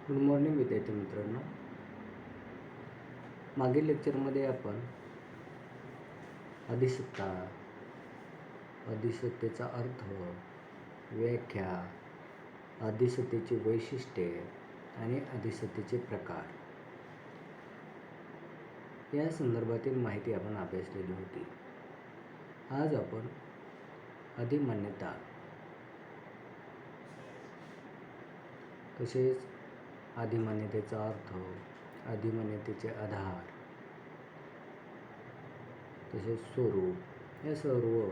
Good morning विद्यार्थी मित्रांनो. मागील लेक्चरमध्ये आपण अधिसत्ता, अधिसत्तेचा अर्थ, व्याख्या, अधिसत्तेची वैशिष्ट्ये आणि अधिसत्तेचे प्रकार या संदर्भातील माहिती आपण अभ्यासलेली होती. आज आपण अधिमान्यता तसेच अधिमान्यतेचा अर्थ, अधिमान्यतेचे आधार तसेच स्वरूप या सर्व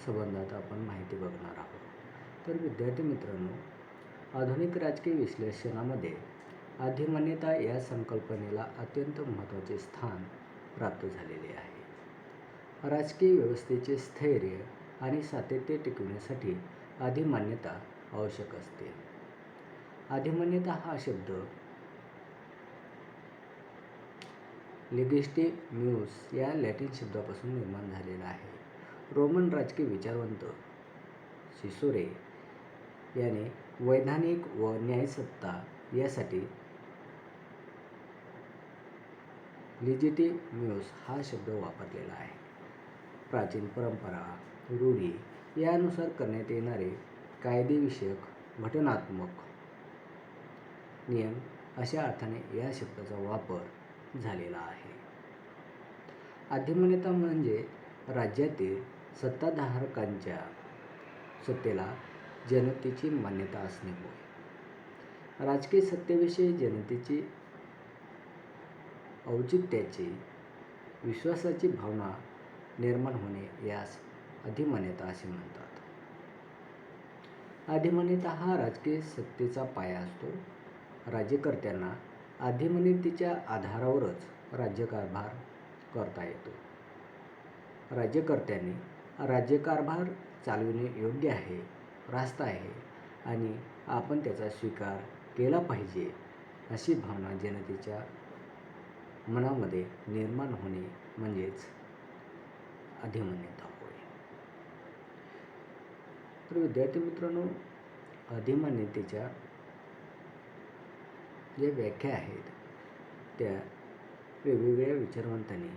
संबंधात आपण माहिती बघणार आहोत. तर विद्यार्थी मित्रांनो, आधुनिक राजकीय विश्लेषणामध्ये अधिमान्यता या संकल्पनेला अत्यंत महत्त्वाचे स्थान प्राप्त झालेले आहे. राजकीय व्यवस्थेचे स्थैर्य आणि सातत्य टिकवण्यासाठी अधिमान्यता आवश्यक असते. अधिमान्यता हा शब्द लेगिटिम्यूस या लॅटिन शब्दापासून निर्माण झालेला आहे. रोमन राजकीय विचारवंत सिसोरे याने वैधानिक व न्यायसत्ता यासाठी लेजिटिम्यूस हा शब्द वापरलेला आहे. प्राचीन परंपरा, रूढी यानुसार करण्यात येणारे कायदेविषयक घटनात्मक नियम अशा अर्थाने या शब्दाचा वापर झालेला आहे. अधिमान्यता म्हणजे राज्यातील सत्ताधारकांच्या सत्तेला जनतेची मान्यता असणे होय. राजकीय सत्तेविषयी जनतेची औचित्याची, विश्वासाची भावना निर्माण होणे यास अधिमान्यता असे म्हणतात. अधिमान्यता हा राजकीय सत्तेचा पाया असतो. राज्यकर्त्यांना अधिमान्यतेच्या आधारावरच राज्यकारभार करता येतो. राज्यकर्त्यांनी राज्यकारभार चालविणे योग्य आहे, रास्त आहे आणि आपण त्याचा स्वीकार केला पाहिजे अशी भावना जनतेच्या मनामध्ये निर्माण होणे म्हणजेच अधिमान्यता होय. तर विद्यार्थी मित्रांनो, अधिमान्यतेच्या ज्या व्याख्या आहेत त्या वेगवेगळ्या विचारवंतांनी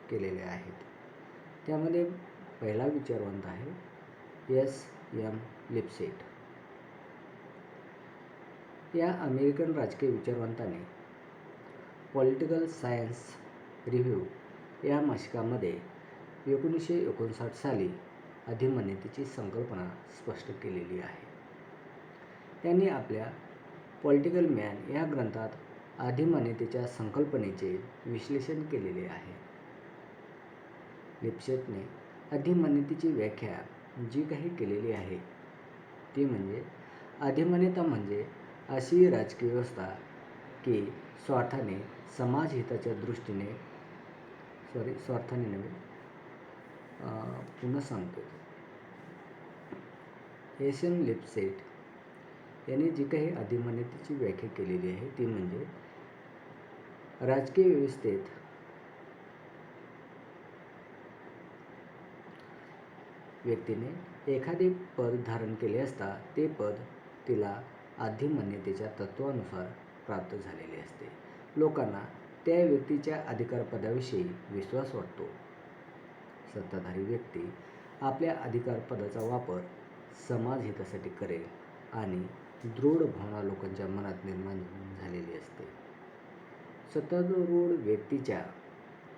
केलेल्या आहेत. त्यामध्ये पहिला विचारवंत आहे S.M. लिप्सेट. या अमेरिकन राजकीय विचारवंताने पॉलिटिकल सायन्स रिव्ह्यू या मासिकामध्ये 1959 साली अधिमान्यतेची संकल्पना स्पष्ट केलेली आहे. त्यांनी आपल्या पॉलिटिकल मॅन या ग्रंथात अधिमान्यतेच्या संकल्पनेचे विश्लेषण केलेले आहे. लिप्सेटने अधिमान्यतेची व्याख्या जी काही केलेली आहे ती म्हणजे अधिमान्यता म्हणजे अशी राजकीय व्यवस्था की स्वार्थाने समाजहिताच्या दृष्टीने स्वार्थाने नव्हे, पुन्हा सांगतो. S.M. लिप्सेट यांनी जी काही अधिमान्यतेची व्याख्या केलेली आहे ती म्हणजे राजकीय व्यवस्थेत व्यक्तीने एखादे पद धारण केले असता ते पद तिला अधिमान्यतेच्या तत्वानुसार प्राप्त झालेले असते. लोकांना त्या व्यक्तीच्या अधिकारपदाविषयी विश्वास वाटतो. सत्ताधारी व्यक्ती आपल्या अधिकारपदाचा वापर समाजहितासाठी करेल आणि दृढ भावना लोकांच्या मनात निर्माण झालेली असते. सत्तारूढ व्यक्तीच्या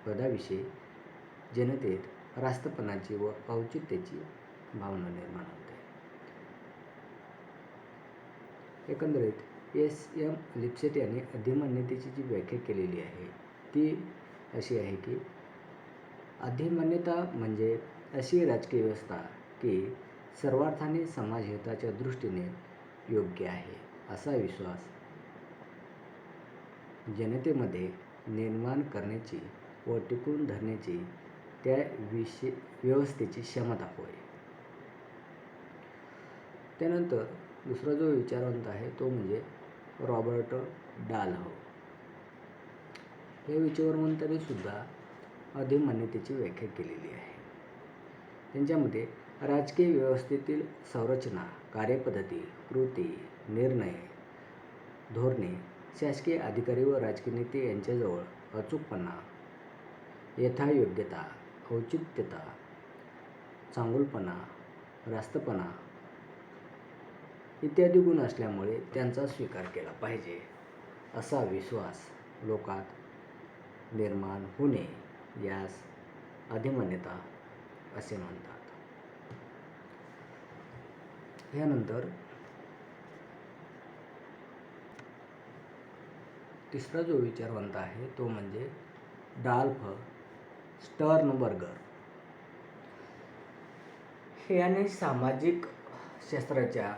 पदाविषयी जनतेत रास्तपणाची व औचित्याची भावना निर्माण होते. एकंदरीत S.M. लिप्सेट यांनी अधिमान्यतेची जी व्याख्या केलेली आहे ती अशी आहे की अधिमान्यता म्हणजे अशी राजकीय व्यवस्था की सर्वार्थाने समाजहिताच्या दृष्टीने योग्य आहे असा विश्वास जनतेमध्ये निर्माण करण्याची व टिकवून धरण्याची त्या व्यवस्थेची क्षमता होय. त्यानंतर दुसरा जो विचारवंत आहे तो म्हणजे रॉबर्ट डालहौ. या विचारवंताने सुद्धा अधिमान्यतेची व्याख्या केलेली आहे. त्यांच्यामध्ये राजकीय व्यवस्थेतील संरचना, कार्यपद्धती, कृती, निर्णय धोरणे, शासकीय अधिकारी व राजकीय नेते यांच्याजवळ अचूकपणा, यथायोग्यता, औचित्यता, चांगुलपणा, रास्तपणा इत्यादी गुण असल्यामुळे त्यांचा स्वीकार केला पाहिजे असा विश्वास लोकात निर्माण होणे यास अधिमान्यता असे म्हणतात. यानंतर तिसरा जो विचारवंत आहे तो म्हणजे डाल्फ स्टर्नबर्गर. याने सामाजिक शास्त्राच्या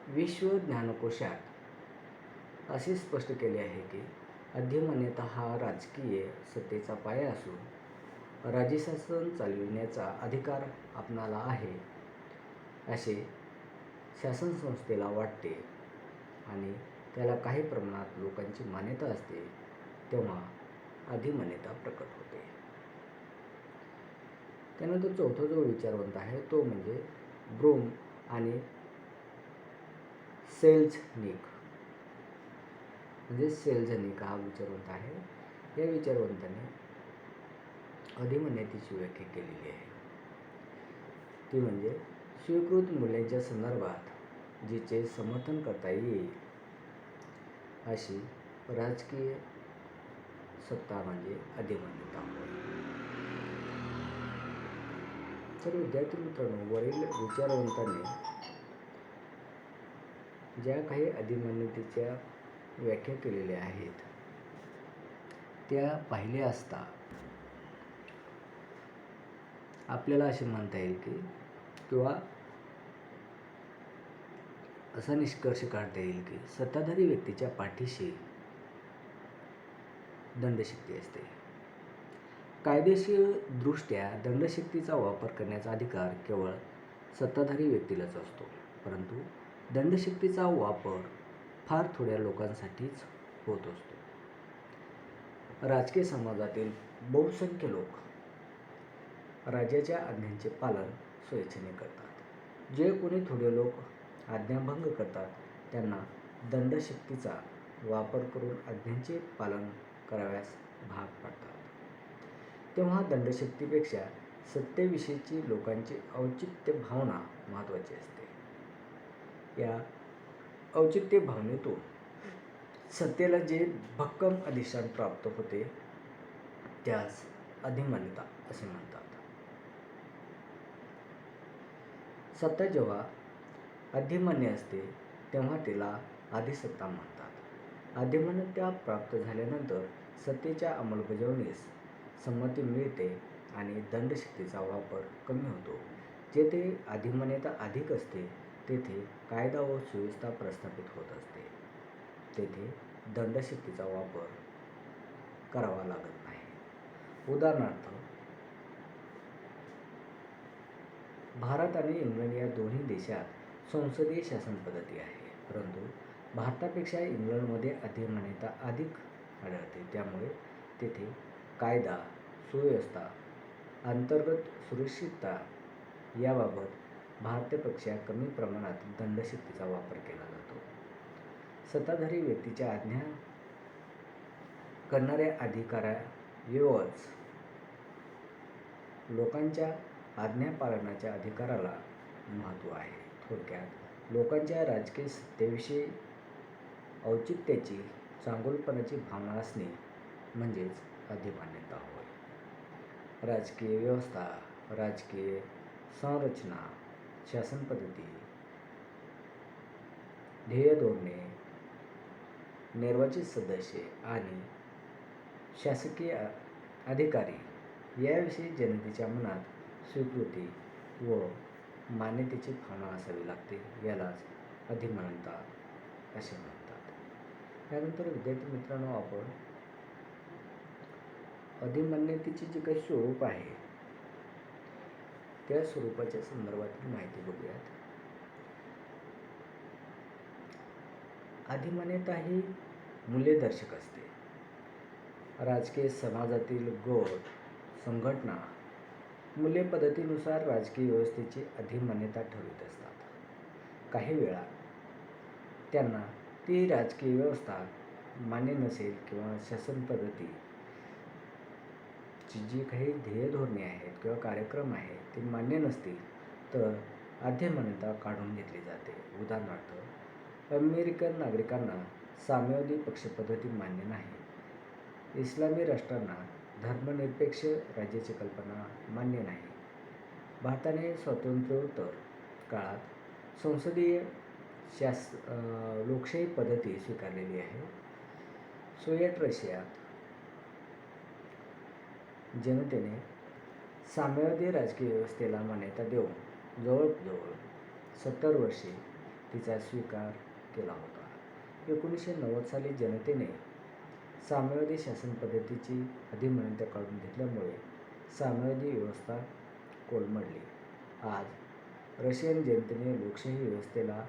विश्व ज्ञानकोशात असे स्पष्ट केले आहे की अधिमान्यता हा राजकीय सत्तेचा पाया असून राज्यशासन चालविण्याचा अधिकार आपणाला आहे असे शासन संस्थेला वाटते आणि त्याला काही प्रमाणात लोकांची मान्यता असते तेव्हा अधिमान्यता प्रकट होते. त्यानंतर चौथा जो विचारवंत आहे तो म्हणजे ब्रूम आणि सेल्झनिक हा विचारवंत आहे. या विचारवंताने अधिमान्यतेची व्याख्या केलेली आहे ती म्हणजे स्वीकृत मूल्यांच्या संदर्भात जिचे समर्थन करता येईल अशी राजकीय सत्ता म्हणजे अधिमान्यता होय. तर विद्यार्थी मित्रांनो, वरील विचारवंतांनी ज्या काही अधिमान्यतेच्या व्याख्या केलेल्या आहेत त्या पाहिल्या असता आपल्याला असे म्हणता येईल की किंवा असा निष्कर्ष काढता येईल की सत्ताधारी व्यक्तीच्या पाठीशी दंडशक्ती असते. कायदेशीर दृष्ट्या दंडशक्तीचा वापर करण्याचा अधिकार केवळ सत्ताधारी व्यक्तीलाच असतो, परंतु दंडशक्तीचा वापर फार थोड्या लोकांसाठीच होत असतो. राजकीय समाजातील बहुसंख्य लोक राज्याच्या आज्ञांचे पालन स्वेच्छेने करतात. जे कोणी थोडे लोक आज्ञाभंग करतात त्यांना दंडशक्तीचा वापर करून आज्ञांचे पालन करावयास भाग पाडतात. तेव्हा दंडशक्तीपेक्षा सत्तेविषयीची लोकांची औचित्य भावना महत्त्वाची असते. या औचित्य भावनेतून सत्तेला जे भक्कम अधिष्ठान प्राप्त होते त्यास अधिमान्यता असे म्हणतात. सत्ता जेव्हा अधिमान्य असते तेव्हा तिला अधिसत्ता म्हणतात. अधिमान्यता प्राप्त झाल्यानंतर सत्तेच्या अंमलबजावणीस संमती मिळते आणि दंडशक्तीचा वापर कमी होतो. जेथे अधिमान्यता अधिक असते तेथे कायदा व सुव्यवस्था प्रस्थापित होत असते. तेथे दंडशक्तीचा वापर करावा लागत नाही. उदाहरणार्थ, भारत आणि इंग्लंड या दोन्ही देशात संसदीय शासन पद्धती आहे, परंतु भारतापेक्षा इंग्लंडमध्ये अधिमान्यता अधिक आढळते. त्यामुळे तेथे कायदा, सुव्यवस्था, अंतर्गत सुरक्षितता याबाबत भारतापेक्षा कमी प्रमाणात दंडशक्तीचा वापर केला जातो. सत्ताधारी व्यक्तीच्या आज्ञा करणाऱ्या अधिकाऱ्याऐवज लोकांच्या आज्ञापालनाच्या अधिकाराला महत्त्व आहे. थोडक्यात लोकांच्या राजकीय सत्तेविषयी औचित्याची, चांगुलपणाची भावना असणे म्हणजेच अधिमान्यता होय. राजकीय व्यवस्था, राजकीय संरचना, शासन पद्धती, ध्येय धोरणे, निर्वाचित सदस्य आणि शासकीय अधिकारी याविषयी जनतेच्या मनात स्वीकृती व मान्यतेची भावना असावी लागते. यालाच अधिमान्यता असे म्हणतात. त्यानंतर विद्यार्थी मित्रांनो, आपण अधिमान्यतेची जी काही स्वरूप आहे त्या स्वरूपाच्या संदर्भातील माहिती बघूयात. अधिमान्यता ही मूल्यदर्शक असते. राजकीय समाजातील गट, संघटना मूल्यपद्धतीनुसार राजकीय व्यवस्थेची अधिमान्यता ठरवित असतात. काही वेळा त्यांना ती राजकीय व्यवस्था मान्य नसेल किंवा शासन पद्धतीची जी काही ध्येय धोरणे आहेत किंवा कार्यक्रम आहेत ते मान्य नसतील तर अधिमान्यता काढून घेतली जाते. उदाहरणार्थ, अमेरिकन नागरिकांना साम्यवादी पक्षपद्धती मान्य नाही. इस्लामी राष्ट्रांना धर्मनिरपेक्ष राज्याची कल्पना मान्य नाही. भारताने स्वातंत्र्योत्तर काळात संसदीय लोकशाही पद्धती स्वीकारलेली आहे. सोव्हिएट रशियात जनतेने साम्यवादी राजकीय व्यवस्थेला मान्यता देऊन जवळजवळ 70 वर्षे तिचा स्वीकार केला होता. 1990 साली जनतेने साम्यवादी शासन पद्धतीची अधिमान्यता काढून घेतल्यामुळे साम्यवादी व्यवस्था कोलमडली. आज रशियन जनतेने लोकशाही व्यवस्थेला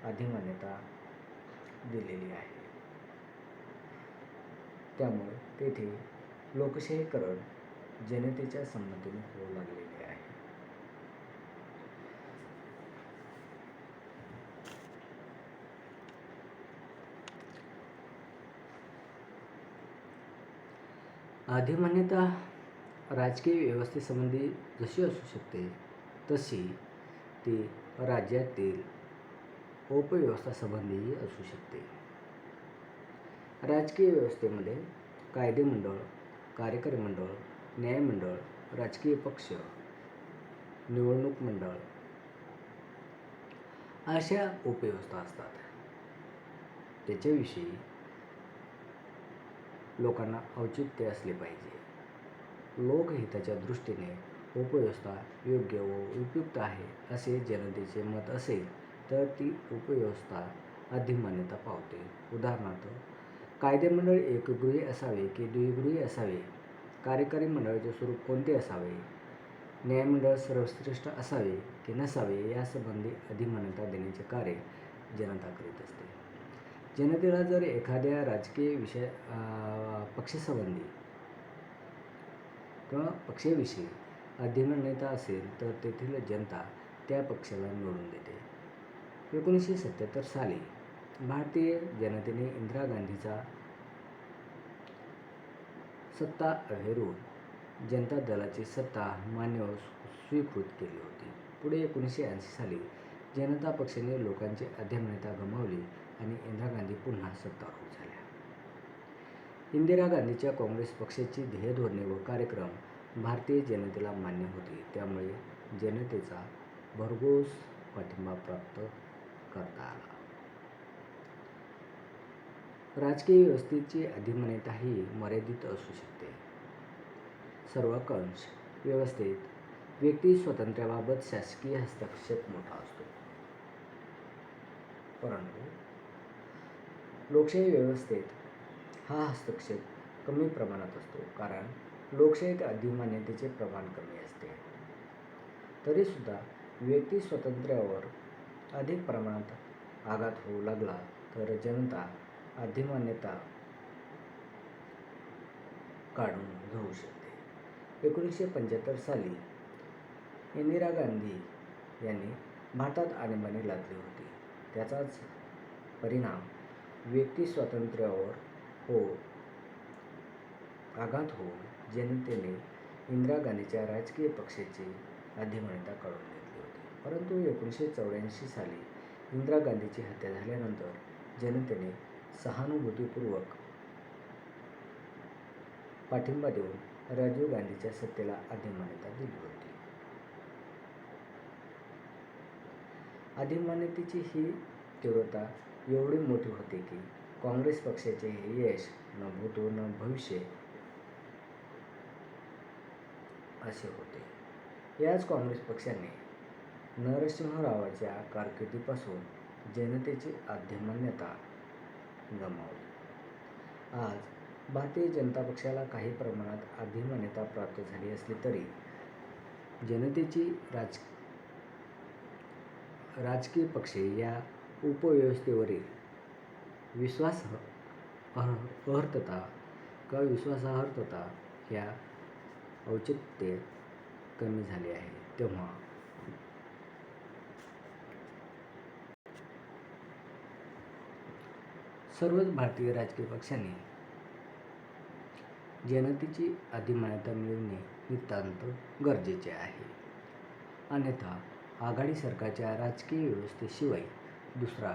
अधिमान्यता दिलेली आहे. त्यामुळे तेथे लोकशाहीकरण जनतेच्या संमतीने होऊ लागलेले आहे. अधिमान्यता राजकीय व्यवस्थेसंबंधी जशी असू शकते तशी ती राज्यातील उपव्यवस्थांसंबंधीही असू शकते. राजकीय व्यवस्थेमध्ये कायदेमंडळ, कार्यकारी मंडळ, न्यायमंडळ, राजकीय पक्ष, निवडणूक मंडळ अशा उपव्यवस्था असतात. त्याच्याविषयी लोकांना औचित्य असले पाहिजे. लोकहिताच्या दृष्टीने उपव्यवस्था योग्य व उपयुक्त आहे असे जनतेचे मत असेल तर ती उपव्यवस्था अधिमान्यता पावते. उदाहरणार्थ, कायदेमंडळ एकगृही असावे की द्विगृही असावे, कार्यकारी मंडळाचे स्वरूप कोणते असावे, न्यायमंडळ सर्वश्रेष्ठ असावे की नसावे यासंबंधी अधिमान्यता देण्याचे कार्य जनता करीत असते. जनतेला जर एखाद्या राजकीय पक्षासंबंधी किंवा पक्षाविषयी अधिमान्यता असेल तर तेथील जनता त्या पक्षाला निवडून देते. 1977 साली भारतीय जनतेने इंदिरा गांधीचा सत्ता अहेरून जनता दलाची सत्ता मान्य स्वीकृत केली होती. पुढे 1980 साली जनता पक्षाने लोकांची अधिमान्यता गमावली आणि इंदिरा गांधी पुन्हा सत्तारूढ झाल्या. इंदिरा गांधीच्या काँग्रेस पक्षाची ध्येय धोरणे व कार्यक्रम भारतीय जनतेला मान्य होते. त्यामुळे जनतेचा भरघोस पाठिंबा प्राप्त करता आला. राजकीय व्यवस्थेची अधिमान्यता ही मर्यादित असू शकते. सर्वांकष व्यवस्थेत व्यक्ती स्वातंत्र्याबाबत शासकीय हस्तक्षेप मोठा असतो. परंतु लोकशाही व्यवस्थेत हा हस्तक्षेप कमी प्रमाणात असतो, कारण लोकशाहीत अधिमान्यतेचे प्रमाण कमी असते. तरीसुद्धा व्यक्ती स्वातंत्र्यावर अधिक प्रमाणात आघात होऊ लागला तर जनता अधिमान्यता काढून घेऊ शकते. 1975 साली इंदिरा गांधी यांनी भारतात आणीबाणी लादली होती. त्याचाच परिणाम व्यक्ती स्वातंत्र्यावर आघात होऊन जनतेने इंदिरा गांधीच्या राजकीय पक्षाची अधिमान्यता काढून घेतली होती. परंतु 1984 साली इंदिरा गांधीची हत्या झाल्यानंतर जनतेने सहानुभूतीपूर्वक पाठिंबा देऊन राजीव गांधीच्या सत्तेला अधिमान्यता दिली होती. अधिमान्यतेची ही तीव्रता एवढी मोठी होती की काँग्रेस पक्षाचे हे यश न भूतो न भविष्य असे होते. याच काँग्रेस पक्षाने नरसिंह रावांच्या कारकिर्दीपासून जनतेची अधिमान्यता गमावली. आज भारतीय जनता पक्षाला काही प्रमाणात अधिमान्यता प्राप्त झाली असली तरी जनतेची राजकीय पक्ष या उपव्यवस्थेवरील विश्वासार्हता ह्या औचित्य कमी झाले आहे. तेव्हा सर्वच भारतीय राजकीय पक्षांनी जनतेची अधिमान्यता मिळवणे नितांत गरजेचे आहे. अन्यथा आघाडी सरकारच्या राजकीय व्यवस्थेशिवाय दुसरा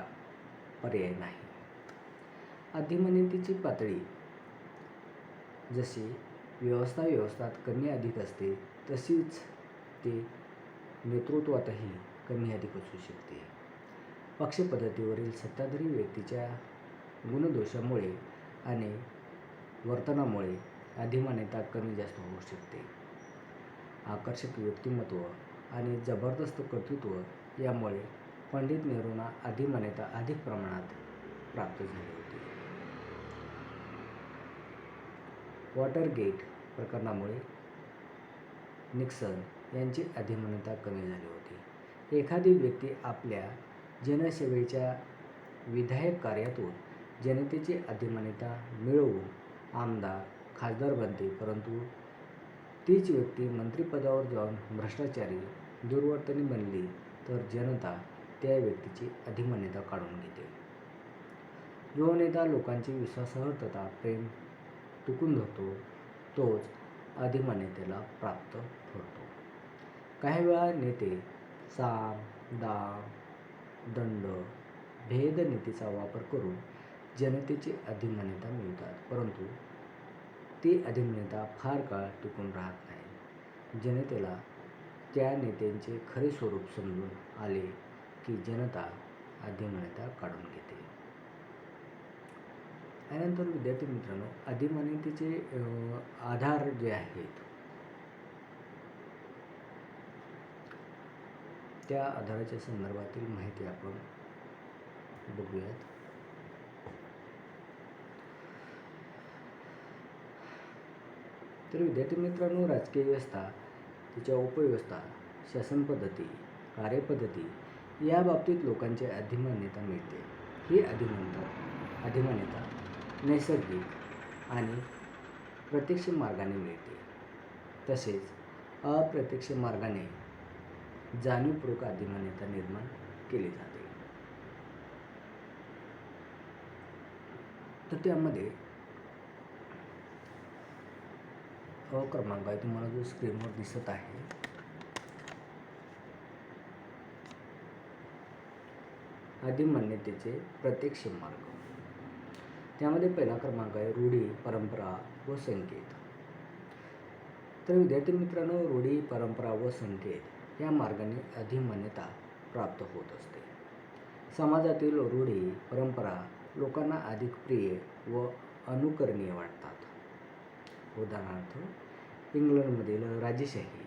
पर्याय नाही. अधिमान्यतेची पातळी जशी व्यवस्थात कमी अधिक असते तशीच ते नेतृत्वातही कमी अधिक असू शकते. पक्षपद्धतीवरील सत्ताधारी व्यक्तीच्या गुणदोषामुळे आणि वर्तनामुळे अधिमान्यता कमी जास्त होऊ शकते. आकर्षक व्यक्तिमत्व आणि जबरदस्त कर्तृत्व यामुळे पंडित नेहरूंना अधिमान्यता अधिक प्रमाणात प्राप्त झाली होती. वॉटरगेट प्रकरणामुळे निक्सन यांची अधिमान्यता कमी झाली होती. एखादी व्यक्ती आपल्या जनसेवेच्या विधायक कार्यातून जनतेची अधिमान्यता मिळवून आमदार, खासदार बनते, परंतु तीच व्यक्ती मंत्रिपदावर जाऊन भ्रष्टाचारी, दुर्वर्तनी बनली तर जनता त्या व्यक्तीची अधिमान्यता काढून घेते. जो नेता लोकांची विश्वासार्हता, प्रेम टिकून धरतो तोच अधिमान्यतेला प्राप्त ठरतो. काही वेळा नेते साम, दाम, दंड, भेद नीतीचा वापर करून जनतेची अधिमान्यता मिळवतात, परंतु ती अधिमान्यता फार काळ टिकून राहत नाही. जनतेला त्या नेत्यांचे खरे स्वरूप समजून आले की जनता अधिमान्यता काढून घेते. त्यानंतर विद्यार्थी मित्रांनो, अधिमान्यतेचे आधार जे आहेत त्या आधाराच्या संदर्भातील माहिती आपण बघूयात. तर विद्यार्थी मित्रांनो, राजकीय व्यवस्था, तिच्या उपव्यवस्था, शासन पद्धती, कार्यपद्धती या बाबतीत लोकांची अधिमान्यता मिळते. ही अधिमान्यता नैसर्गिक आणि प्रत्यक्ष मार्गाने मिळते, तसेच अप्रत्यक्ष मार्गाने जाणीवपूर्वक अधिमान्यता निर्माण केली जाते. तर त्यामध्ये क्रमांक आहे तुम्हाला जो स्क्रीनवर दिसत आहे, अधिमान्यतेचे प्रत्यक्ष मार्ग. त्यामध्ये पहिला क्रमांक आहे रूढी, परंपरा व संकेत. तर विद्यार्थी मित्रांनो, रूढी, परंपरा व संकेत या मार्गाने अधिमान्यता प्राप्त होत असते. समाजातील रूढी, परंपरा लोकांना अधिक प्रिय व अनुकरणीय वाटतात. उदाहरणार्थ, इंग्लंडमधील राजेशाही,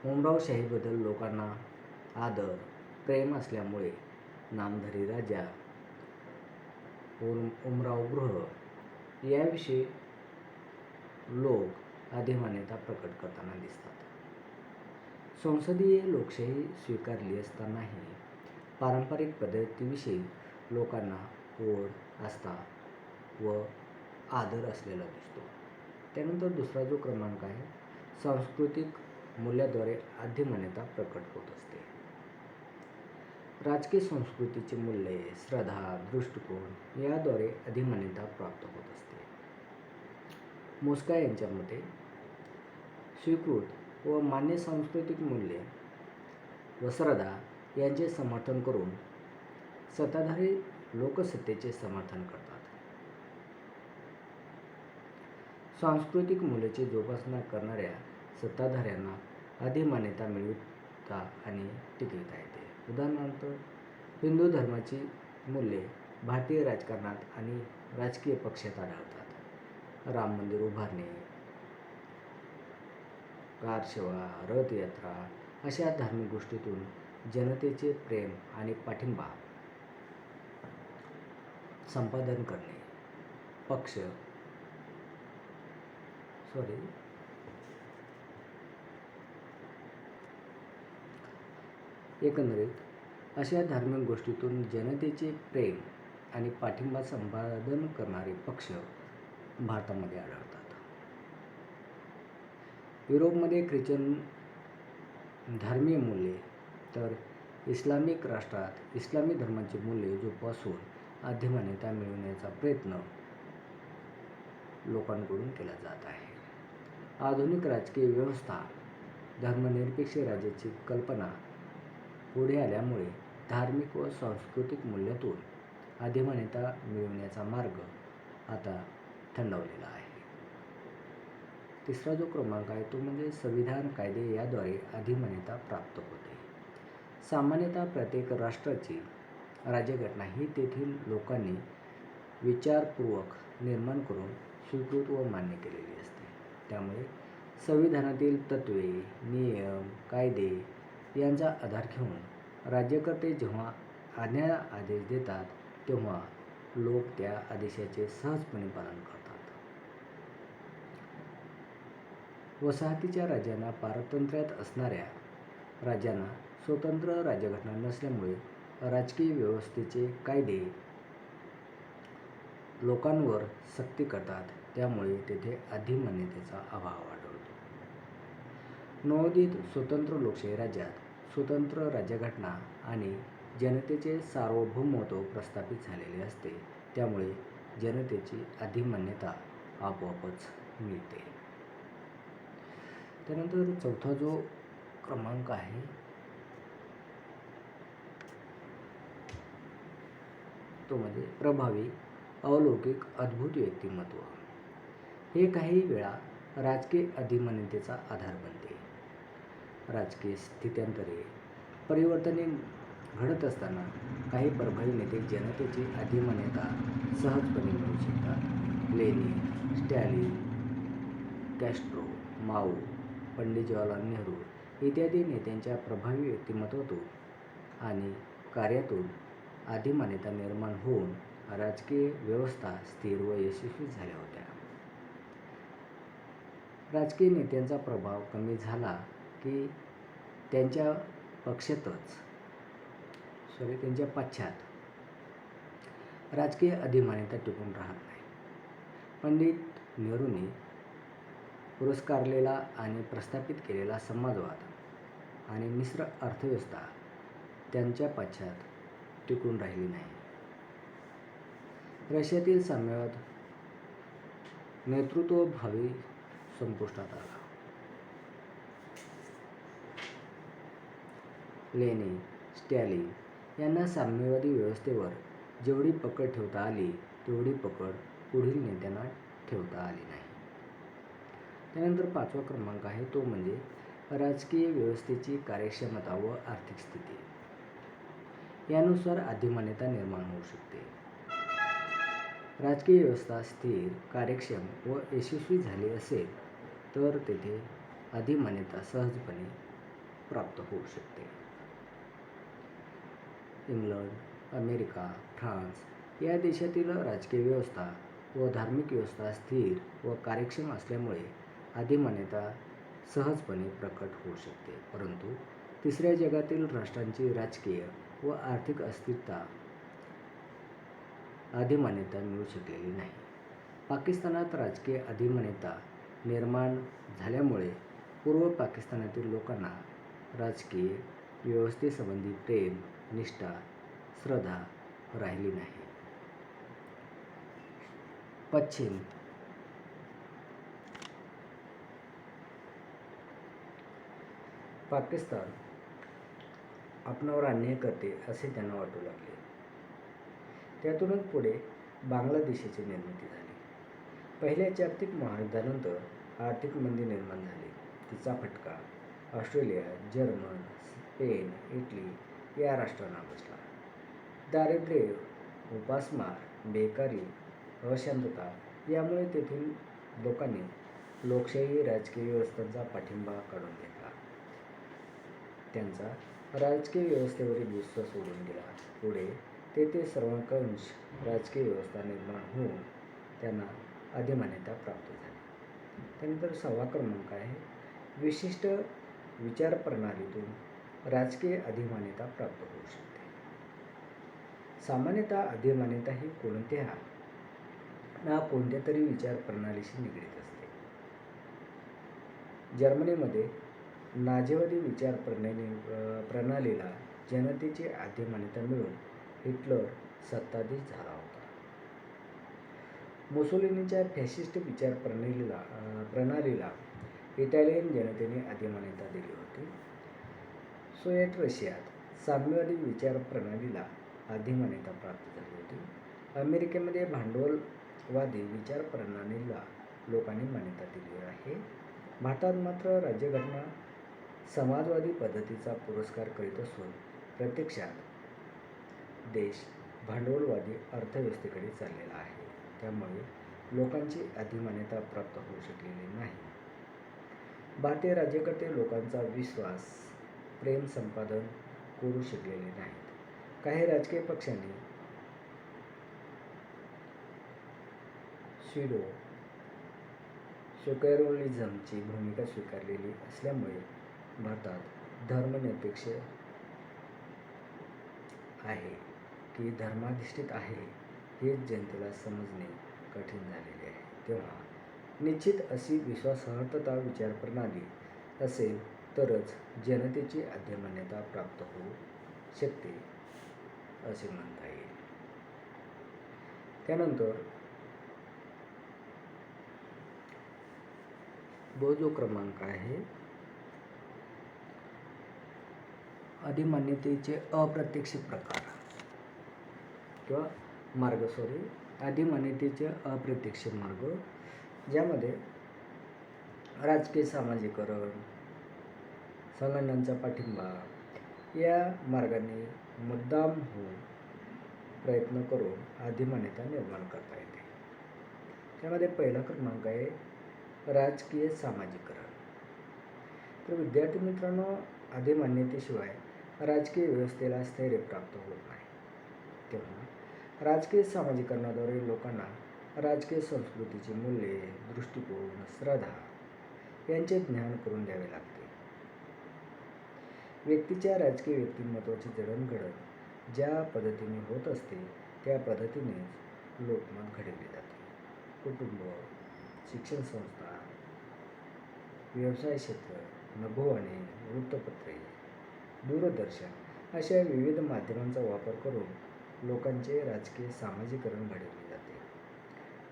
उमरावशाहीबद्दल लोकांना आदर, प्रेम असल्यामुळे नामधारी राजा, उमराव याविषयी लोक अधिमान्यता प्रकट करताना दिसतात. संसदीय लोकशाही स्वीकारली असतानाही पारंपरिक पद्धतीविषयी लोकांना ओढ, आस्था व आदर असलेला दिसतो. त्यानंतर दुसरा जो क्रमांक आहे, सांस्कृतिक मूल्याद्वारे अधिमान्यता प्रकट होत असते. राजकीय संस्कृतीची मूल्ये, श्रद्धा, दृष्टिकोन याद्वारे अधिमान्यता प्राप्त होत असते. मोस्का यांच्या मते स्वीकृत व मान्य सांस्कृतिक मूल्ये व श्रद्धा यांचे समर्थन करून सत्ताधारी लोकसत्तेचे समर्थन करतात. सांस्कृतिक मूल्याची जोपासना करणाऱ्या सत्ताधाऱ्यांना अधिमान्यता मिळवता आणि टिकविता येते. उदाहरणार्थ, हिंदू धर्माची मूल्ये भारतीय राजकारणात आणि राजकीय पक्षात आढळतात. राम मंदिर उभारणे, कारसेवा, रथयात्रा अशा धार्मिक गोष्टीतून जनतेचे प्रेम आणि पाठिंबा संपादन करणे. एकंदरीत अशा धार्मिक गोष्टीतून जनतेचे प्रेम आणि पाठिंबा संपादन करणारे पक्ष भारतामध्ये आढळतात. युरोपमध्ये ख्रिश्चन धर्मीय मूल्ये, तर इस्लामिक राष्ट्रात इस्लामी धर्माची मूल्ये जोपासून अधिमान्यता मिळवण्याचा प्रयत्न लोकांकडून केला जात आहे. आधुनिक राजकीय व्यवस्था धर्मनिरपेक्ष राज्याची कल्पना पुढे आल्यामुळे धार्मिक व सांस्कृतिक मूल्यातून अधिमान्यता मिळवण्याचा मार्ग आता थंडावलेला आहे. तिसरा जो क्रमांक आहे तो म्हणजे संविधान कायदे याद्वारे अधिमान्यता प्राप्त होते. सामान्यतः प्रत्येक राष्ट्राची राज्यघटना ही तेथील लोकांनी विचारपूर्वक निर्माण करून स्वीकृत व मान्य केलेली असते. त्यामुळे संविधानातील तत्त्वे, नियम, कायदे यांचा आधार घेऊन राज्यकर्ते जेव्हा आदेश देतात तेव्हा लोक त्या आदेशाचे सहजपणे पालन करतात. वसाहतीच्या राज्यांना पारतंत्र्यात असणाऱ्या राज्यांना स्वतंत्र राज्यघटना नसल्यामुळे राजकीय व्यवस्थेचे कायदे लोकांवर सक्ती करतात. त्यामुळे तेथे अधिमान्यतेचा अभाव आढळतो. नवोदित स्वतंत्र लोकशाही राज्यात स्वतंत्र राज्यघटना आणि जनतेचे सार्वभौमत्व प्रस्थापित झालेले असते. त्यामुळे जनतेची अधिमान्यता आपोआपच मिळते. त्यानंतर चौथा जो क्रमांक आहे तो म्हणजे प्रभावी, अलौकिक, अद्भुत व्यक्तिमत्व. हे काही वेळा राजकीय अधिमान्यतेचा आधार बनते. राजकीय स्थित्यांतरे, परिवर्तने घडत असताना काही प्रभावी नेते जनतेची अधिमान्यता सहजपणे मिळवू शकतात. लेनिन, स्टॅलिन, कॅस्ट्रो, माओ, पंडित जवाहरलाल नेहरू इत्यादी नेत्यांच्या प्रभावी व्यक्तिमत्वातून आणि कार्यातून अधिमान्यता निर्माण होऊन राजकीय व्यवस्था स्थिर व यशस्वी झाल्या होत्या. राजकीय नेत्यांचा प्रभाव कमी झाला की त्यांच्या पश्चात राजकीय अधिमान्यता टिकून राहत नाही. पंडित नेहरूंनी पुरस्कारलेला आणि प्रस्थापित केलेला समाजवाद आणि मिश्र अर्थव्यवस्था त्यांच्या पश्चात टिकून राहिली नाही. रशियातील साम्यवाद नेतृत्वभावी संपुष्टात आला. लेनिन, स्टॅलिन यांना साम्यवादी व्यवस्थेवर जेवढी पकड ठेवता आली तेवढी पकड पुढील नेत्यांना ठेवता आली नाही. त्यानंतर पाचवा क्रमांक आहे तो म्हणजे राजकीय व्यवस्थेची कार्यक्षमता व आर्थिक स्थिती. यानुसार अधिमान्यता निर्माण होऊ शकते. राजकीय व्यवस्था स्थिर, कार्यक्षम व यशस्वी झाली असेल तर तेथे अधिमान्यता सहजपणे प्राप्त होऊ शकते. इंग्लंड, अमेरिका, फ्रान्स या देशातील राजकीय व्यवस्था व धार्मिक व्यवस्था स्थिर व कार्यक्षम असल्यामुळे अधिमान्यता सहजपणे प्रकट होऊ शकते. परंतु तिसऱ्या जगातील राष्ट्रांची राजकीय व आर्थिक अस्थिरता अधिमान्यता मिळू शकलेली नाही. पाकिस्तानात राजकीय अधिमान्यता निर्माण झाल्यामुळे पूर्व पाकिस्तानातील लोकांना राजकीय व्यवस्थेसंबंधी प्रेम, निष्ठा, श्रद्धा राहिली नाही. पश्चिम पाकिस्तान आपणावर अन्याय करते असे त्यांना वाटू लागले. त्यातूनच पुढे बांगलादेशाची निर्मिती झाली. पहिल्या जागतिक महायुद्धानंतर आर्थिक मंदी निर्माण झाली. तिचा फटका ऑस्ट्रेलिया, जर्मन, स्पेन, इटली या राष्ट्रांना बसला. दारिद्र्य, उपासमार, बेकारी, अशांतता यामुळे तेथील लोकांनी लोकशाही राजकीय व्यवस्थांचा पाठिंबा काढून घेतला. त्यांचा राजकीय व्यवस्थेवरील विश्वास उडून गेला. पुढे तेथे सर्वंकष राजकीय व्यवस्था निर्माण होऊन त्यांना अधिमान्यता प्राप्त झाली. त्यानंतर 6वा क्रमांक आहे विशिष्ट विचारप्रणालीतून राजकीय अधिमान्यता प्राप्त होऊ शकते. सामान्यतः अधिमान्यता ही कोणत्या तरी विचारप्रणालीशी निगडीत असते. जर्मनीमध्ये नाझीवादी प्रणालीला जनतेची अधिमान्यता मिळून हिटलर सत्ताधीश झाला होता. मुसोलिनीच्या फॅशिस्ट प्रणालीला इटालियन जनतेने अधिमान्यता दिली होती. सोव्हिएट रशियात साम्यवादी विचारप्रणालीला अधिमान्यता प्राप्त झाली होती. अमेरिकेमध्ये भांडवलवादी विचारप्रणालीला लोकांनी मान्यता दिली आहे. भारतात मात्र राज्यघटना समाजवादी पद्धतीचा पुरस्कार करीत असून प्रत्यक्षात देश भांडवलवादी अर्थव्यवस्थेकडे चाललेला आहे. त्यामुळे लोकांची अधिमान्यता प्राप्त होऊ शकलेली नाही. भारतीय राज्यकर्ते लोकांचा विश्वास प्रेम संपादन करू शकलेले नाहीत. काही राजकीय पक्षांनी स्युडो सेक्युलरिझमची भूमिका स्वीकारलेली असल्यामुळे भारतात धर्मनिरपेक्ष आहे की धर्माधिष्ठित आहे हे जनतेला समजणे कठीण झालेले आहे. तेव्हा निश्चित अशी विश्वासार्हता विचारप्रणाली असेल तरच जनतेची अधिमान्यता प्राप्त होऊ शकते असे म्हणता येईल. त्यानंतर जो क्रमांक आहे अधिमान्यतेचे अप्रत्यक्ष प्रकार किंवा मार्ग अधिमान्यतेचे अप्रत्यक्ष मार्ग, ज्यामध्ये राजकीय सामाजिकरण, संघटनांचा पाठिंबा या मार्गाने मुद्दाम होऊन प्रयत्न करून अधिमान्यता निर्माण करता येते. त्यामध्ये पहिला क्रमांक आहे राजकीय सामाजिकरण. तर विद्यार्थी मित्रांनो, अधिमान्यतेशिवाय राजकीय व्यवस्थेला स्थैर्य प्राप्त होत नाही. तेव्हा राजकीय सामाजिकरणाद्वारे लोकांना राजकीय संस्कृतीची मूल्ये, दृष्टिकोन, श्रद्धा यांचे ज्ञान करून द्यावे लागते. व्यक्तीच्या राजकीय व्यक्तिमत्वाची जडणघडण ज्या पद्धतीने होत असते त्या पद्धतीनेच लोकमत घडवले जाते. कुटुंब, शिक्षण संस्था, व्यवसाय क्षेत्र, नभोवाणी, वृत्तपत्रे, दूरदर्शन अशा विविध माध्यमांचा वापर करून लोकांचे राजकीय सामाजिकरण घडवले जाते.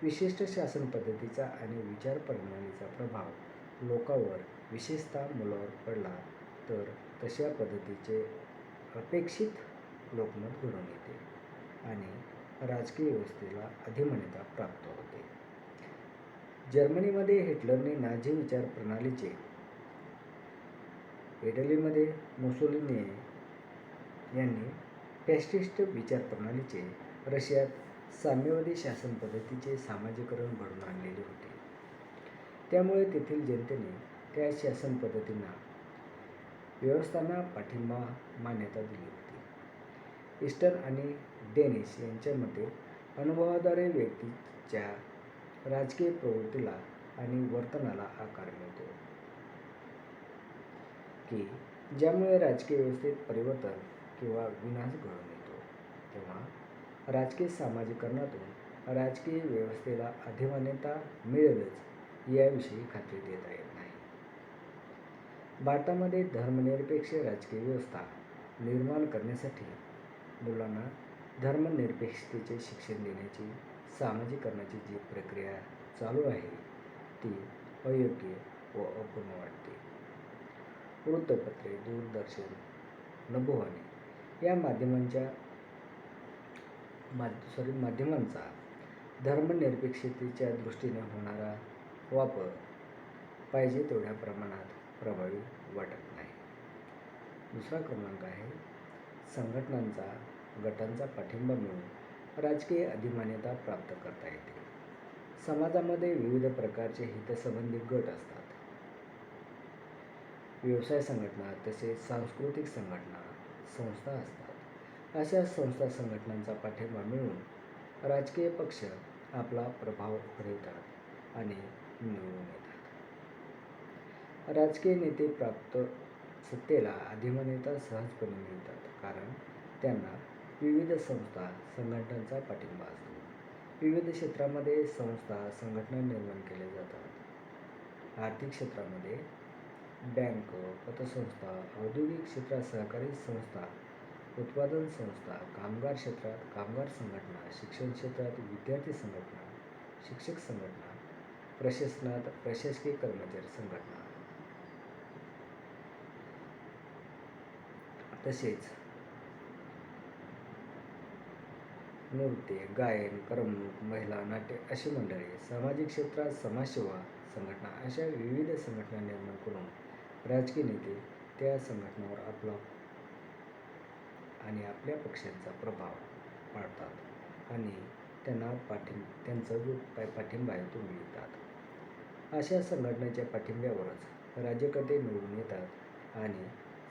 विशिष्ट शासन पद्धतीचा आणि विचार प्रणालीचा प्रभाव लोकांवर, विशेषतः मुलावर पडला तर तशा पद्धतीचे अपेक्षित लोकमत घडून येते आणि राजकीय व्यवस्थेला अधिमान्यता प्राप्त होते. जर्मनीमध्ये हिटलरने नाझी विचार प्रणालीचे, इटलीमध्ये मुसोलिनी यांनी फॅशिस्ट विचार प्रणालीचे, रशियात साम्यवादी शासन पद्धतीचे सामाजिकरण घडून आणलेले होते. त्यामुळे तेथील जनतेने त्या शासन पद्धतींना, व्यवस्थांना पाठिंबा, मान्यता दिली होती. ईस्टर आणि डेनिस यांच्या मते अनुभवाद्वारे व्यक्तीच्या राजकीय प्रवृत्तीला आणि वर्तनाला आकार मिळतो की ज्यामुळे राजकीय व्यवस्थेत परिवर्तन किंवा विनाश घडून येतो. तेव्हा राजकीय सामाजिकरणातून राजकीय व्यवस्थेला अधिमान्यता मिळेलच याविषयी खात्री देता येत नाही. भारतामध्ये धर्मनिरपेक्ष राजकीय व्यवस्था निर्माण करण्यासाठी मुलांना धर्मनिरपेक्षतेचे शिक्षण देण्याची, सामाजिकरणाची जी प्रक्रिया चालू आहे ती अयोग्य व अपूर्ण वाटते. वृत्तपत्रे, दूरदर्शन, नभोवाणी या माध्यमांचा धर्मनिरपेक्षतेच्या दृष्टीने होणारा वापर पाहिजे तेवढ्या प्रमाणात प्रभावी वाटत नाही. दुसरा क्रमांक आहे संघटनांचा, गटांचा पाठिंबा मिळून राजकीय अधिमान्यता प्राप्त करता येते. समाजामध्ये विविध प्रकारचे हितसंबंधी गट असतात. व्यवसाय संघटना तसेच सांस्कृतिक संघटना, संस्था असतात. अशा संस्था, संघटनांचा पाठिंबा मिळून राजकीय पक्ष आपला प्रभाव वाढवतात आणि निवडून येतात. राजकीय नेते प्राप्त सत्तेला अधिमान्यता सहजपणे मिळतात कारण त्यांना विविध संस्था, संघटनांचा पाठिंबा असतो. विविध क्षेत्रामध्ये संस्था, संघटना निर्माण केल्या जातात. आर्थिक क्षेत्रामध्ये बँक, पतसंस्था, औद्योगिक क्षेत्रात सहकारी संस्था, उत्पादन संस्था, कामगार क्षेत्रात कामगार संघटना, शिक्षण क्षेत्रात विद्यार्थी संघटना, शिक्षक संघटना, प्रशासनात प्रशासकीय कर्मचारी संघटना. तसेच नृत्य, गायन, करमणूक, महिला, नाट्य अशी मंडळे, सामाजिक क्षेत्रात समाजसेवा संघटना अशा विविध संघटना निर्माण करून राजकीय नेते त्या संघटनावर आपला आणि आपल्या पक्षांचा प्रभाव पाडतात आणि त्यांना त्यांचा जो पाठिंबा आहे तो मिळतात. अशा संघटनेच्या पाठिंब्यावरच राज्यकर्ते निवडून येतात आणि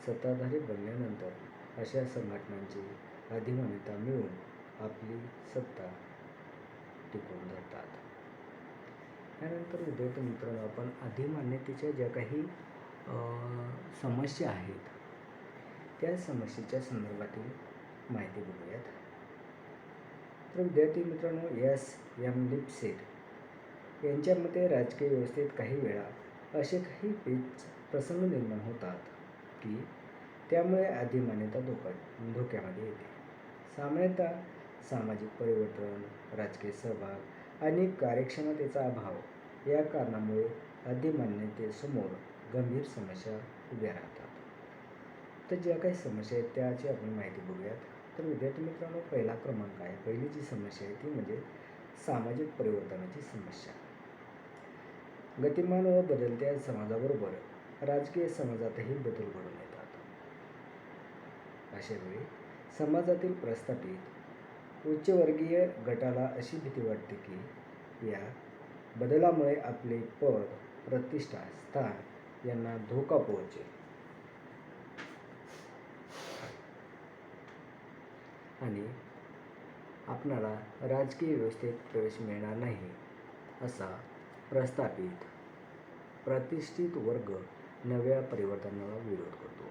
सत्ताधारी बनल्यानंतर अशा संघटनांची अधिमान्यता मिळवून आपली सत्ता टिकवून धरतात. त्यानंतर विद्यार्थी मित्रांनो, आपण अधिमान्यतेच्या ज्या काही समस्या आहेत त्या समस्येच्या संदर्भातील माहिती बघूयात. तर विद्यार्थी मित्रांनो, एस.एम. लिपसेट यांच्या मते राजकीय व्यवस्थेत काही वेळा असे काही प्रसंग निर्माण होतात की त्यामुळे अधिमान्यता धोक्यामध्ये येते. सामान्यतः सामाजिक परिवर्तन, राजकीय सहभाग आणि कार्यक्षमतेचा अभाव या कारणामुळे अधिमान्यतेसमोर गंभीर समस्या उभ्या राहतात. तर ज्या काही समस्या आहेत त्याची आपण माहिती बघूयात. तर विद्यार्थी मित्रांनो, पहिला क्रमांक आहे, पहिली जी समस्या आहे ती म्हणजे सामाजिक परिवर्तनाची समस्या. गतिमान व बदलत्या समाजाबरोबर राजकीय समाजातही बदल घडून येतात. अशा वेळी समाजातील प्रस्थापित उच्चवर्गीय गटाला अशी भीती वाटते की या बदलामुळे आपले पद, प्रतिष्ठा, स्थान यांना धोका पोहोचेल आणि आपणाला राजकीय व्यवस्थेत प्रवेश मिळणार नाही असा प्रस्थापित प्रतिष्ठित वर्ग नव्या परिवर्तनाला विरोध करतो.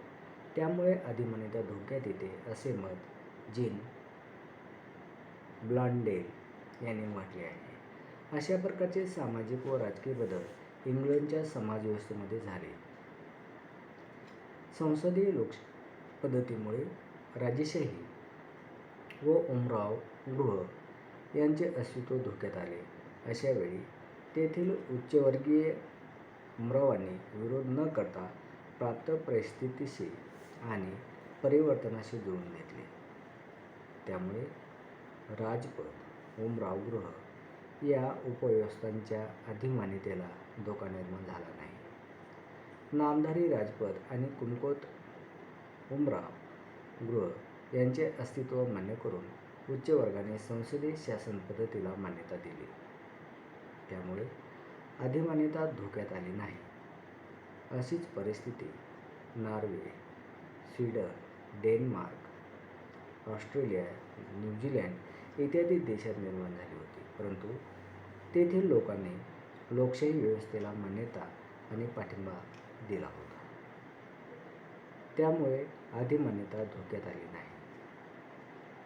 त्यामुळे अधिमान्यता धोक्यात येते असे मत जीन ब्लॉन्डेल यांनी म्हटले आहे. अशा प्रकारचे सामाजिक व राजकीय बदल इंग्लंडच्या समाजव्यवस्थेमध्ये झाले. संसदीय लोकपद्धतीमुळे राजेशाही व उमराव गृह यांचे अस्तित्व धोक्यात आले. अशा वेळी तेथील उच्चवर्गीय उमरावांनी विरोध न करता प्राप्त परिस्थितीशी आणि परिवर्तनाशी जुळवून घेतले. त्यामुळे राजपद, उमराव गृह या उपव्यवस्थांच्या अधिमान्यतेला धोका निर्माण झाला नाही. नामधारी राजपद आणि कुणकोत उमराव गृह यांचे अस्तित्व मान्य करून उच्च वर्गाने संसदीय शासन पद्धतीला मान्यता दिली. त्यामुळे अधिमान्यता धोक्यात आली नाही. अशीच परिस्थिती Norway, Sweden, Denmark, Australia, New Zealand इत्यादी देशात निर्माण झाली होती. परंतु तेथील लोकांनी लोकशाही व्यवस्थेला मान्यता आणि पाठिंबा दिला होता. त्यामुळे अधिमान्यता धोक्यात आली नाही.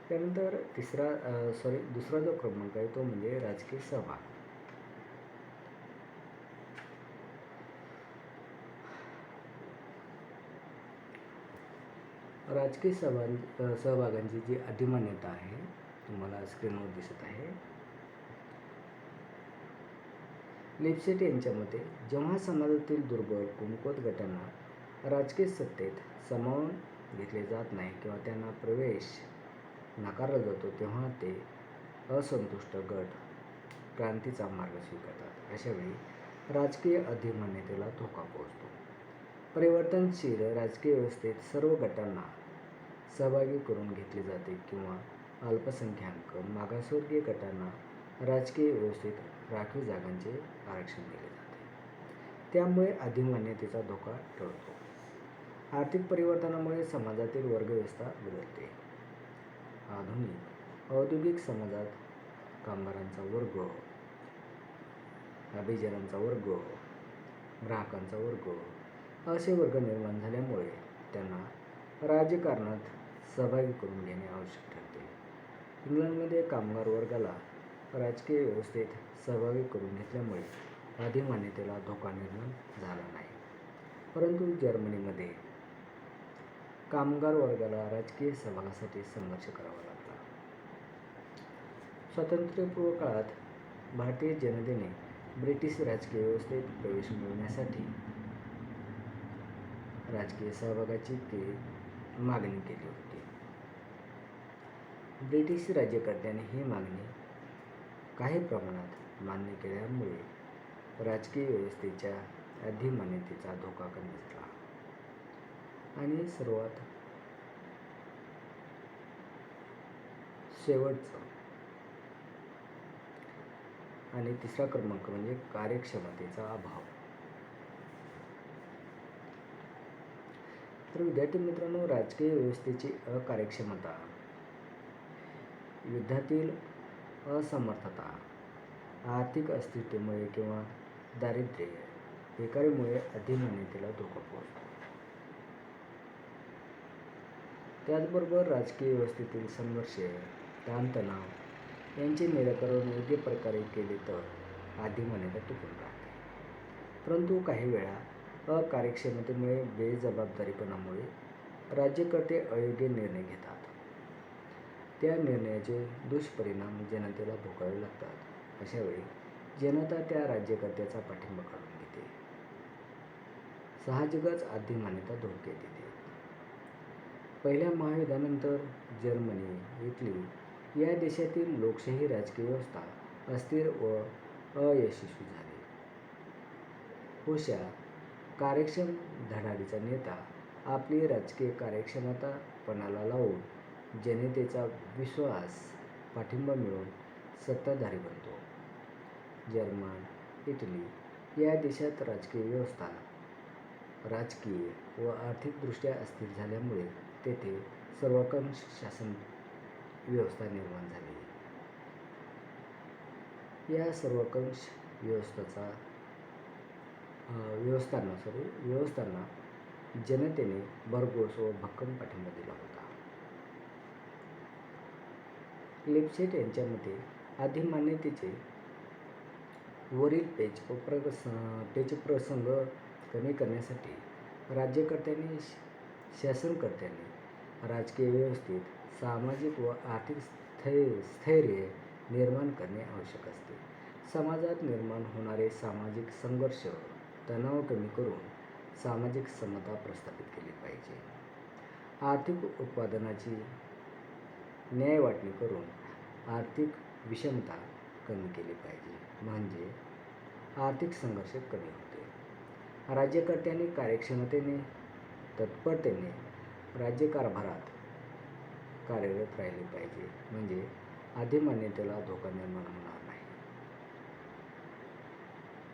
त्यानंतर दुसरा जो क्रमांक आहे तो म्हणजे राजकीय सहभाग. राजकीय सहभागांची जी अधिमान्यता आहे तुम्हाला स्क्रीनवर दिसत आहे. लिपसेट यांच्या मते जेव्हा समाजातील दुर्बल कमकुवत गटांना राजकीय सत्तेत सामावून घेतले जात नाही किंवा त्यांना प्रवेश नाकारला जातो तेव्हा ते असंतुष्ट गट क्रांतीचा मार्ग स्वीकारतात. अशावेळी राजकीय अधिमान्यतेला धोका पोहोचतो. परिवर्तनशील राजकीय व्यवस्थेत सर्व गटांना सहभागी करून घेतले जाते किंवा अल्पसंख्याक मागासवर्गीय गटांना राजकीय व्यवस्थेत राखीव जागांचे आरक्षण दिले जाते. त्यामुळे अधिमान्यतेचा धोका टळतो. आर्थिक परिवर्तनामुळे समाजातील वर्गव्यवस्था बदलते. आधुनिक औद्योगिक समाजात कामगारांचा वर्ग, अभिजातांचा वर्ग, ग्राहकांचा वर्ग असे वर्ग निर्माण झाल्यामुळे त्यांना राजकारणात सहभागी करून घेणे आवश्यक ठरते. इंग्लंडमध्ये कामगार वर्गाला राजकीय व्यवस्थेत सहभागी करून घेतल्यामुळे अधिमान्यतेला धोका निर्माण झाला नाही. परंतु जर्मनीमध्ये कामगार वर्गाला राजकीय सहभागासाठी संघर्ष करावा लागला. स्वातंत्र्यपूर्व काळात भारतीय जनतेने ब्रिटिश राजकीय व्यवस्थेत प्रवेश मिळवण्यासाठी राजकीय सहभागाची मागणी केली होती. ब्रिटिश राज्यकर्त्यांनी ही मागणी काही प्रमाणात मान्य केल्यामुळे राजकीय व्यवस्थेच्या अधिमान्यतेचा धोका कमी झाला आणि सर्वात शेवटचं आणि तिसरा क्रमांक म्हणजे कार्यक्षमतेचा अभाव. तर विद्यार्थी मित्रांनो, राजकीय व्यवस्थेची अकार्यक्षमता, युद्धातील असमर्थता, आर्थिक अस्थिरतेमुळे किंवा दारिद्र्य, बेकारीमुळे अधिमान्यतेला धोका पोहोचतो. त्याचबरोबर राजकीय व्यवस्थेतील संघर्ष, ताणतणाव यांचे निराकरण योग्य प्रकारे केले तर अधिमान्यता टिकून राहते. परंतु काही वेळा अकार्यक्षमतेमुळे, बेजबाबदारीपणामुळे राज्यकर्ते अयोग्य निर्णय घेतात. त्या निर्णयाचे दुष्परिणाम जनतेला भोगावे लागतात. अशा वेळी जनता त्या राज्यकर्त्याचा पाठिंबा काढून घेते. साहजिकच अधिमान्यता धोक्यात येते. पहिल्या महायुद्धानंतर जर्मनी, इटली या देशातील लोकशाही राजकीय व्यवस्था अस्थिर व अयशस्वी झाली. हुशार, कार्यक्षम, धडाडीचा नेता आपली राजकीय कार्यक्षमता पणाला लावून जनतेचा विश्वास, पाठिंबा मिळवून सत्ताधारी बनतो. जर्मन, इटली या देशात राजकीय व्यवस्था राजकीय व आर्थिकदृष्ट्या अस्थिर झाल्यामुळे तेथे सर्वंकष शासन व्यवस्था निर्माण झाली. या सर्वंकष व्यवस्थांना जनतेने भरघोस व भक्कम पाठिंबा दिला होता. लिप्सेट यांच्या मते अधिमान्यतेचे वरील पेचप्रसंग कमी करण्यासाठी राज्यकर्त्यांनी, शासनकर्त्यांनी राजकीय व्यवस्थेत सामाजिक व आर्थिक स्थैर्य निर्माण करणे आवश्यक असते. समाजात निर्माण होणारे सामाजिक संघर्ष, तणाव कमी करून सामाजिक समता प्रस्थापित केली पाहिजे. आर्थिक उत्पादनाची न्याय वाटणी करून आर्थिक विषमता कमी केली पाहिजे, म्हणजे आर्थिक संघर्ष कमी होते. राज्यकर्त्यांनी कार्यक्षमतेने, तत्परतेने राज्यकारभारात कार्यरत राहिले पाहिजे, म्हणजे अधिमान्यतेला धोका निर्माण होणार नाही.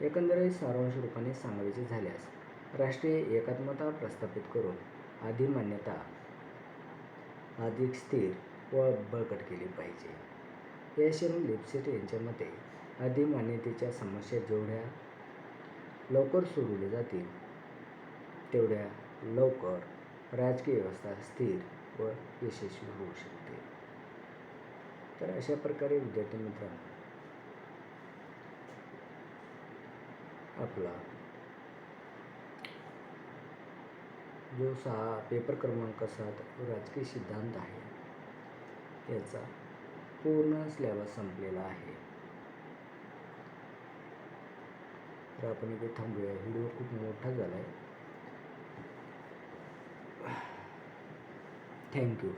एकंदरीत सारांश रूपाने सांगायचे झाल्यास, राष्ट्रीय एकात्मता प्रस्थापित करून अधिमान्यता अधिक स्थिर व बळकट केली पाहिजे. याशिवाय लिप्सेट यांच्या मते अधिमान्यतेच्या समस्या जेवढ्या लवकर सोडवल्या जातील तेवढ्या लवकर राजकीय व्यवस्था स्थिर व यशस्वी होऊ शकते. तर अशा प्रकारे विद्यार्थी मित्रांनो, आपला जो पेपर क्रमांक 7 राजकीय सिद्धांत आहे याचा पूर्ण सिलेबस संपलेला आहे. तर आपण इथे थांबूया. व्हिडिओ खूप मोठा झाला आहे. थँक्यू.